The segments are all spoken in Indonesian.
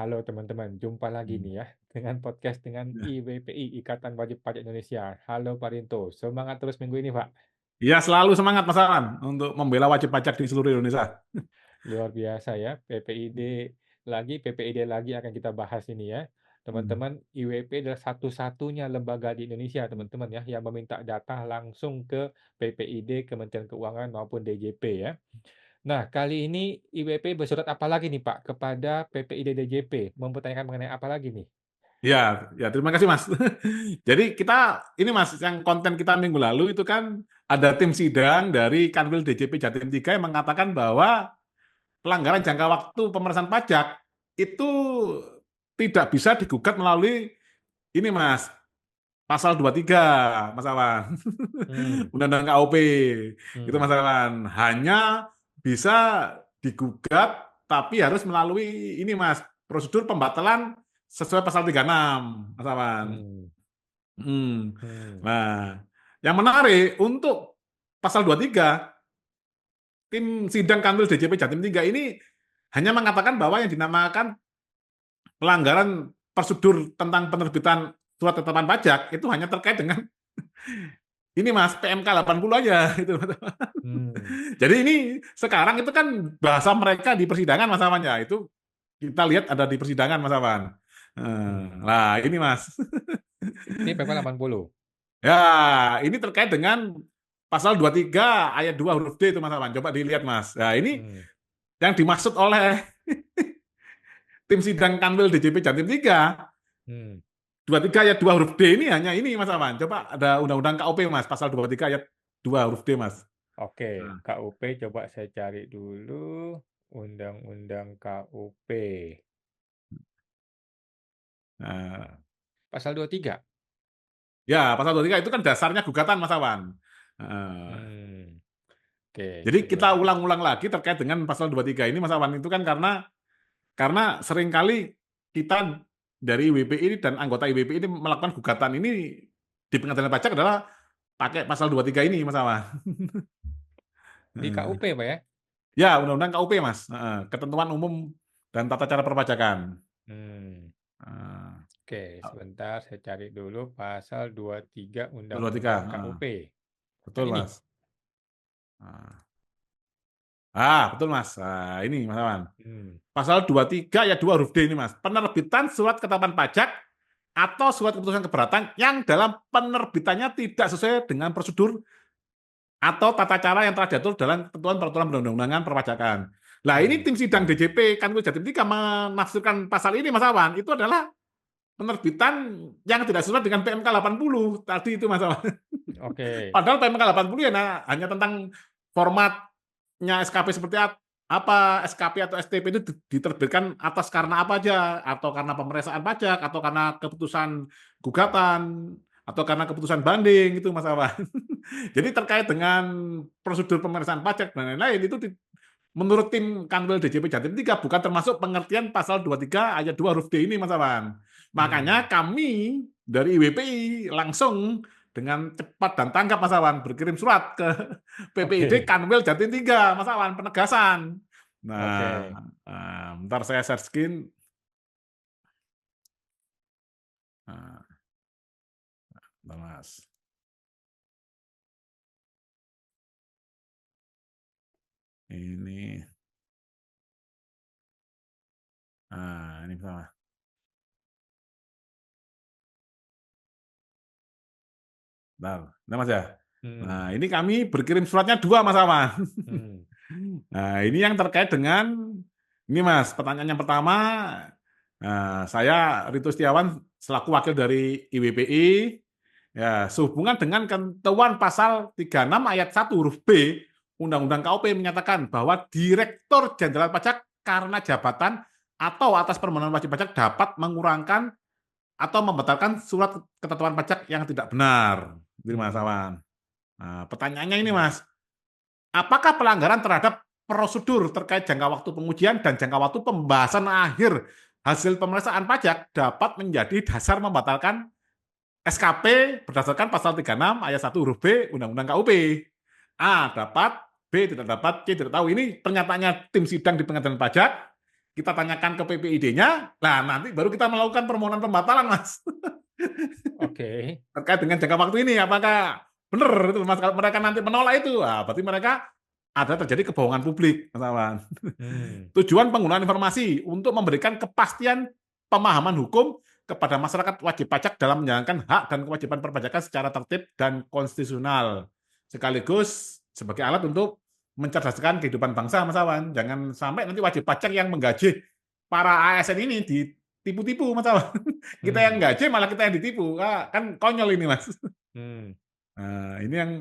Halo teman-teman, jumpa lagi Hmm. nih ya dengan podcast dengan Ya. IWPI, Ikatan Wajib Pajak Indonesia. Halo Pak Rinto, semangat terus minggu ini Pak. Ya, selalu semangat Mas Alan untuk membela wajib pajak di seluruh Indonesia. Luar biasa ya, PPID lagi akan kita bahas ini ya. Hmm. Teman-teman, IWP adalah satu-satunya lembaga di Indonesia teman-teman ya, yang meminta data langsung ke PPID, Kementerian Keuangan maupun DJP ya. Nah, kali ini IWP bersurat apa lagi nih Pak kepada PPID DJP? Mempertanyakan mengenai apa lagi nih? Ya, ya, terima kasih Mas. Jadi kita ini Mas, yang konten kita minggu lalu itu kan ada tim sidang dari Kanwil DJP Jatim 3 yang mengatakan bahwa pelanggaran jangka waktu pemeriksaan pajak itu tidak bisa digugat melalui ini Mas, pasal 23 Mas Awan. Hmm, Undang-Undang KUP. Itu hmm. Mas Awan. Hanya bisa digugat tapi harus melalui ini Mas, prosedur pembatalan sesuai pasal 36 Mas Awan. Hmm, Hmm. hmm, Nah, yang menarik untuk pasal 23, tim sidang Kanwil DJP Jatim 3 ini hanya mengatakan bahwa yang dinamakan pelanggaran prosedur tentang penerbitan surat ketetapan pajak itu hanya terkait dengan ini Mas, PMK 80 aja itu. hmm. Jadi ini sekarang itu kan bahasa mereka di persidangan Mas Awan ya. Itu kita lihat ada di persidangan Mas Awan. Hmm. Nah, ini Mas. Ini PP 80. Ya, ini terkait dengan pasal 23 ayat 2 huruf D itu Mas Awan. Coba dilihat Mas. Nah, ini Hmm. yang dimaksud oleh tim sidang Kanwil DJP Jatim 3, Hmm. 23 ayat 2 huruf D ini hanya ini Mas Awan. Coba ada undang-undang KUP Mas, pasal 23 ayat 2 huruf D Mas. Oke, Nah, KUP coba saya cari dulu. Undang-Undang KUP. nah, Pasal 23. ya, pasal 23 itu kan dasarnya gugatan Mas Awan. Nah, Hmm. Oke, jadi sebentar. kita ulang-ulang lagi terkait dengan pasal 23 ini Mas Awan, itu kan karena seringkali kita dari WPI dan anggota IWPI ini melakukan gugatan ini di pengadilan pajak adalah pakai pasal 23 ini Mas Awan. Di KUP Pak ya? Ya, undang-undang KUP Mas. Ketentuan umum dan tata cara perpajakan. Hmm. Nah, Oke, sebentar saya cari dulu pasal 23 23. Undang-Undang KUP. Yang Betul ini. Mas. Betul Mas. Nah, ini Mas Awan. Hmm. Pasal 23 ayat 2 huruf D ini Mas. Penerbitan surat ketetapan pajak atau surat keputusan keberatan yang dalam penerbitannya tidak sesuai dengan prosedur atau tata cara yang telah diatur dalam ketentuan peraturan perundang-undangan perpajakan. Nah, ini Hmm. tim sidang DJP Kanwil Jatim 3 menafsirkan pasal ini Mas Awan, itu adalah penerbitan yang tidak sesuai dengan PMK 80 tadi itu Mas Awan. Oke. Padahal PMK 80 ya hanya tentang formatnya SKP seperti apa, SKP atau STP itu diterbitkan atas karena apa aja, atau karena pemeriksaan pajak, atau karena keputusan gugatan, atau karena keputusan banding itu Mas Awan. Jadi terkait dengan prosedur pemeriksaan pajak dan lain-lain itu menurut tim Kanwil DJP Jatim 3 bukan termasuk pengertian pasal 23 ayat 2 huruf D ini Mas Awan. Hmm. Makanya kami dari IWPI langsung dengan cepat dan tanggap Mas Awan berkirim surat ke PPID Oke. Kanwil Jatim 3 Mas Awan penegasan. Nah, Oke. bentar saya share screen. Nah, bentar, Mas. Ini. Ini sama. Bentar. Nah, Mas ya. Hmm. Nah, ini kami berkirim suratnya dua Mas Awan. Hmm. Nah, ini yang terkait dengan ini Mas, pertanyaan yang pertama, saya Rito Setiawan selaku wakil dari IWPI, ya, sehubungan dengan ketentuan pasal 36 ayat 1 huruf B Undang-Undang KUP menyatakan bahwa Direktur Jenderal Pajak karena jabatan atau atas permohonan wajib pajak dapat mengurangkan atau membatalkan surat ketetapan pajak yang tidak benar. Itu Mas Hmm. Awan. Nah, pertanyaannya ini Hmm. Mas, apakah pelanggaran terhadap prosedur terkait jangka waktu pengujian dan jangka waktu pembahasan akhir hasil pemeriksaan pajak dapat menjadi dasar membatalkan SKP berdasarkan pasal 36 ayat 1 huruf B Undang-Undang KUP? A. Dapat, B. Tidak dapat, C. Tidak tahu. Ini pernyataannya tim sidang di pengadilan pajak. kita tanyakan ke PPID-nya, nah nanti baru kita melakukan permohonan pembatalan, Mas. Oke. Terkait dengan jangka waktu ini, apakah benar itu, Mas? Kalau mereka nanti menolak itu, berarti mereka ada terjadi kebohongan publik, Mas Awan. Mmm, Tujuan penggunaan informasi untuk memberikan kepastian pemahaman hukum kepada masyarakat wajib pajak dalam menjalankan hak dan kewajiban perpajakan secara tertib dan konstitusional, sekaligus sebagai alat untuk mencerdaskan kehidupan bangsa, Mas Awan. Jangan sampai nanti wajib pajak yang menggaji para ASN ini ditipu-tipu, Mas Awan. Kita yang mmm, gaji malah kita yang ditipu, kan konyol ini, Mas. mmm, Nah, ini yang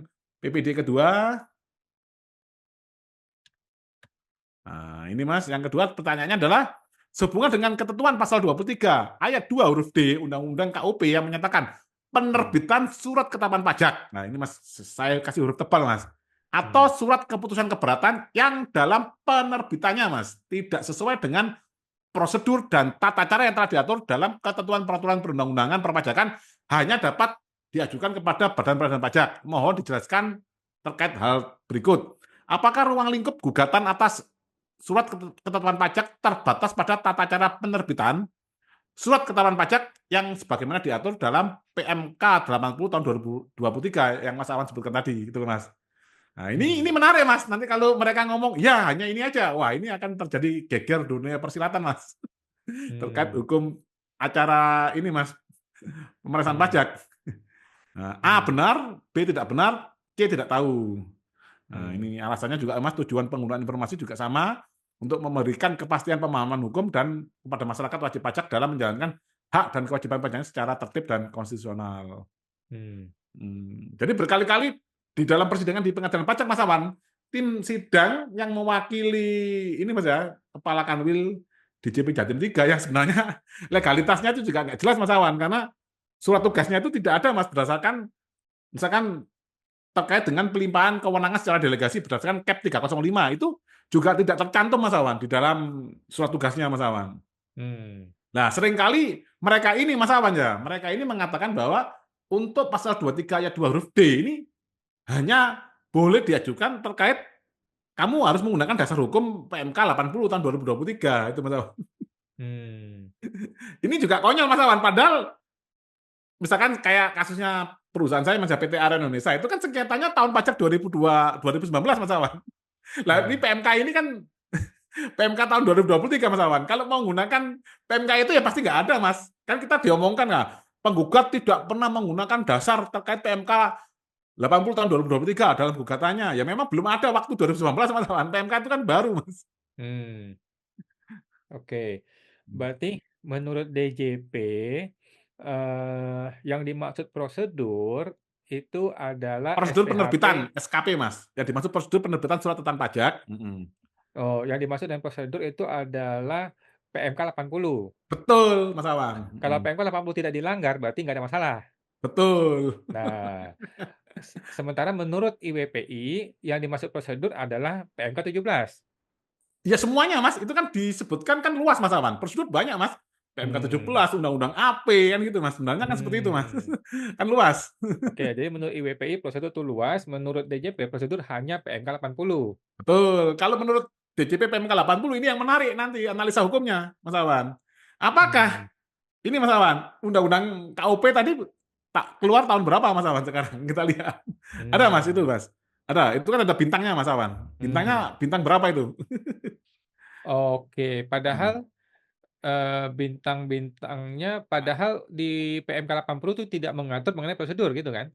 PPD kedua. Nah, ini Mas, yang kedua pertanyaannya adalah sehubungan dengan ketentuan pasal 23 ayat 2 huruf D Undang-Undang KUP yang menyatakan mmm, penerbitan surat ketetapan pajak. Nah, ini Mas, saya kasih huruf tebal, Mas. Atau mmm, surat keputusan keberatan yang dalam penerbitannya, Mas, tidak sesuai dengan prosedur dan tata cara yang telah diatur dalam ketentuan peraturan perundang-undangan perpajakan hanya dapat diajukan kepada Badan Pengendalian Pajak. Mohon dijelaskan terkait hal berikut. Apakah ruang lingkup gugatan atas surat ketetapan pajak terbatas pada tata cara penerbitan surat ketetapan pajak yang sebagaimana diatur dalam PMK 80 tahun 2023 yang Mas Awan sebutkan tadi, gitu Mas. Nah, ini mmm, menarik, Mas. Nanti kalau mereka ngomong, "Ya, hanya ini aja." Wah, ini akan terjadi geger dunia persilatan, Mas. Terkait mmm, hukum acara ini, Mas, pemeriksaan mmm, pajak. Nah, A mmm, benar, B tidak benar, C tidak tahu. Nah, mmm, ini alasannya juga, Mas, tujuan penggunaan informasi juga sama untuk memberikan kepastian pemahaman hukum dan kepada masyarakat wajib pajak dalam menjalankan hak dan kewajiban pajaknya secara tertib dan konstitusional. mmm, Jadi berkali-kali di dalam persidangan di pengadilan pajak, Mas Awan, tim sidang yang mewakili ini, Mas, ya, Kepala Kanwil DJP Jatim 3 yang sebenarnya legalitasnya itu juga nggak jelas, Mas Awan, karena surat tugasnya itu tidak ada, Mas, berdasarkan misalkan terkait dengan pelimpahan kewenangan secara delegasi berdasarkan Kep 305 itu juga tidak tercantum, Mas Awan, di dalam surat tugasnya, Mas Awan. mmm, Nah, seringkali mereka ini, Mas Awan, ya, mereka ini mengatakan bahwa untuk pasal 23 ayat 2 huruf D ini hanya boleh diajukan terkait kamu harus menggunakan dasar hukum PMK 80 tahun 2023 itu, Mas Awan. mmm, Ini juga konyol, Mas Awan, padahal misalkan kayak kasusnya perusahaan saya, Mas, ya, PT Aren Indonesia itu kan sengketanya tahun pajak 2019, Mas Awan. Lah ini iya, PMK ini kan PMK tahun 2023, Mas Awan. Kalau mau menggunakan PMK itu ya pasti nggak ada, Mas. Kan kita diomongkan nggak, penggugat tidak pernah menggunakan dasar terkait PMK 80 tahun 2023 dalam gugatannya. Ya memang belum ada waktu 2019, Mas Awan. PMK itu kan baru, Mas. mmm, oke. Berarti menurut DJP, yang dimaksud prosedur itu adalah Prosedur SPHP. penerbitan SKP, Mas. Yang dimaksud prosedur penerbitan surat ketetapan pajak. Oh, yang dimaksud dengan prosedur itu adalah PMK 80. Betul, Mas Awan. Kalau PMK 80 tidak dilanggar, berarti nggak ada masalah. Betul. Nah, sementara menurut IWPI, yang dimaksud prosedur adalah PMK 17. Ya semuanya, Mas, itu kan disebutkan kan luas, Mas Awan. Prosedur banyak, Mas. PMK Mmm, 17, Undang-Undang AP, kan gitu, Mas. Sebenarnya kan seperti itu, Mas. mmm. Kan luas. Oke, jadi menurut IWPI prosedur itu luas, menurut DJP prosedur hanya PMK 80. Betul. Kalau menurut DJP PMK 80 ini yang menarik nanti analisa hukumnya, Mas Awan. Mmm, Apakah ini, Mas Awan, Undang-Undang KUP tadi tak keluar tahun berapa, Mas Awan, sekarang? Kita lihat. Ada, Mas, itu, mmm, Mas. Ada. Itu kan ada bintangnya, Mas Awan. mmm. Bintangnya bintang berapa itu? Oke, Heeh. padahal, bintang-bintangnya padahal di PMK 80 itu tidak mengatur mengenai prosedur gitu kan?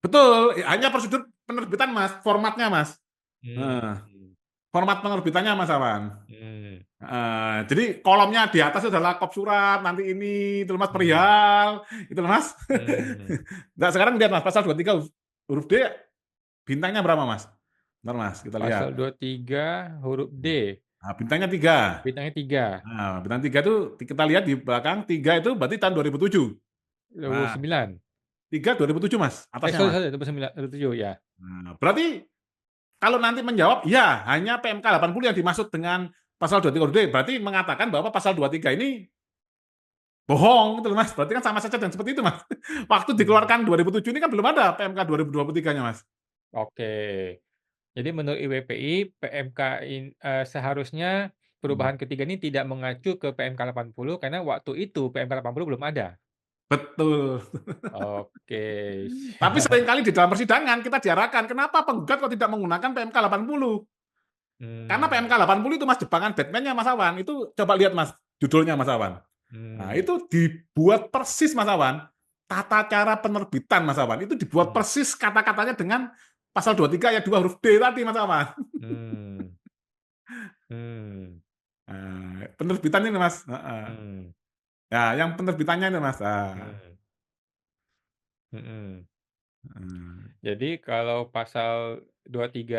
Betul, hanya prosedur penerbitan, Mas, formatnya, Mas. Heeh. Mmm, Format penerbitannya, Mas Awan. mmm, Heeh, jadi kolomnya di atas adalah kop surat, nanti ini, itu Mas, mmm, perihal, itu loh, Mas. mmm. Nah, sekarang lihat, Mas, pasal 23 huruf D bintangnya berapa, Mas? Bentar, Mas, kita Pasal lihat. 23 huruf D, Nah, bintangnya 3. bintangnya 3, Nah, bintang 3 itu kita lihat di belakang, 3 itu berarti tahun 2007. Nah, 2009. 3 2007, Mas, atasnya, Sorry Mas. sorry, 2007 ya. Nah, berarti kalau nanti menjawab, ya hanya PMK 80 yang dimaksud dengan pasal 23 huruf D, berarti mengatakan bahwa pasal 23 ini bohong gitu loh, Mas. Berarti kan sama saja dengan seperti itu, Mas. Waktu Mmm, dikeluarkan 2007 ini kan belum ada PMK 2023-nya, Mas. oke. Jadi menurut IWPI, PMK seharusnya Mhm. perubahan ketiga ini tidak mengacu ke PMK 80 karena waktu itu PMK 80 belum ada? Betul. Oke, Tapi siap. seringkali di dalam persidangan kita diarahkan, kenapa penggugat kok tidak menggunakan PMK 80? Karena Mmm, PMK 80 itu Mas jebakan Batman-nya Mas Awan, itu coba lihat Mas, judulnya Mas Awan. Nah, mmm, itu dibuat persis Mas Awan, tata cara penerbitan Mas Awan, itu dibuat mmm, persis kata-katanya dengan pasal 23 ayat 2 huruf D tadi Mas Awan. mmm, mmm, Penerbitan ini Mas, heeh. mmm, Ya, yang penerbitannya ini Mas, mmm, mhm. heeh. Jadi kalau pasal 23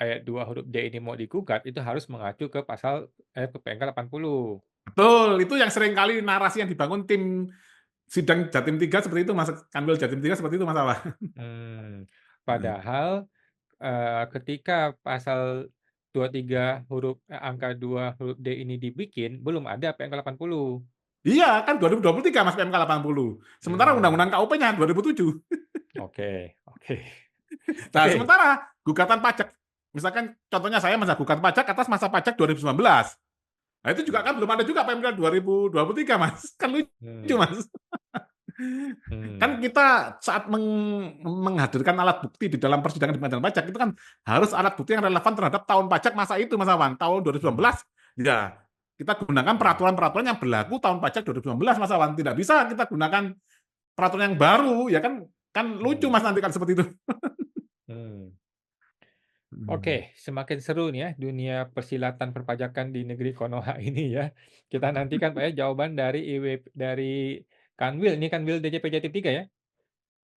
ayat 2 huruf D ini mau digugat, itu harus mengacu ke pasal ke PMK 80. Betul, itu yang seringkali narasi yang dibangun tim sidang Jatim 3 seperti itu Mas, Kanwil Jatim 3 seperti itu Mas Awan. Mmm, padahal, ketika pasal 23 angka 2 huruf D ini dibikin, belum ada PMK 80. Iya, kan 2023 Mas PMK 80. Sementara Mmm, Undang-Undang KUP-nya 2007. oke oke. Nah, Oke, sementara gugatan pajak, misalkan contohnya saya masa gugat pajak atas masa pajak 2019. Nah, itu juga mmm, kan belum ada juga PMK 2023 Mas. Kan lucu mmm, Mas. mmm, Kan kita saat menghadirkan alat bukti di dalam persidangan di pengadilan pajak itu kan harus alat bukti yang relevan terhadap tahun pajak masa itu Mas Awan. Tahun mmm, 2019 ya kita gunakan mmm, peraturan-peraturan yang berlaku tahun pajak 2019 Mas Awan. Tidak bisa kita gunakan peraturan yang baru ya kan kan lucu mmm, Mas nanti kan seperti itu. mmm. Hmm. Oke, semakin seru nih ya dunia persilatan perpajakan di negeri Konoha ini ya. Kita nantikan Pak ya jawaban dari dari Kanwil, ini Kanwil DJP Jatim 3 ya?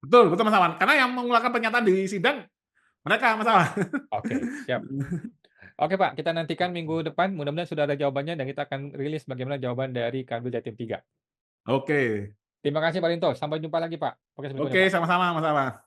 Betul, betul Mas Awan. Karena yang mengeluarkan pernyataan di sidang mereka Mas Awan. Oke, siap. Oke Pak, kita nantikan minggu depan, mudah-mudahan sudah ada jawabannya dan kita akan rilis bagaimana jawaban dari Kanwil Jatim 3. Oke. Terima kasih Pak Rinto, sampai jumpa lagi Pak. Oke, sampai jumpa Oke, Pak. sama-sama Mas Awan.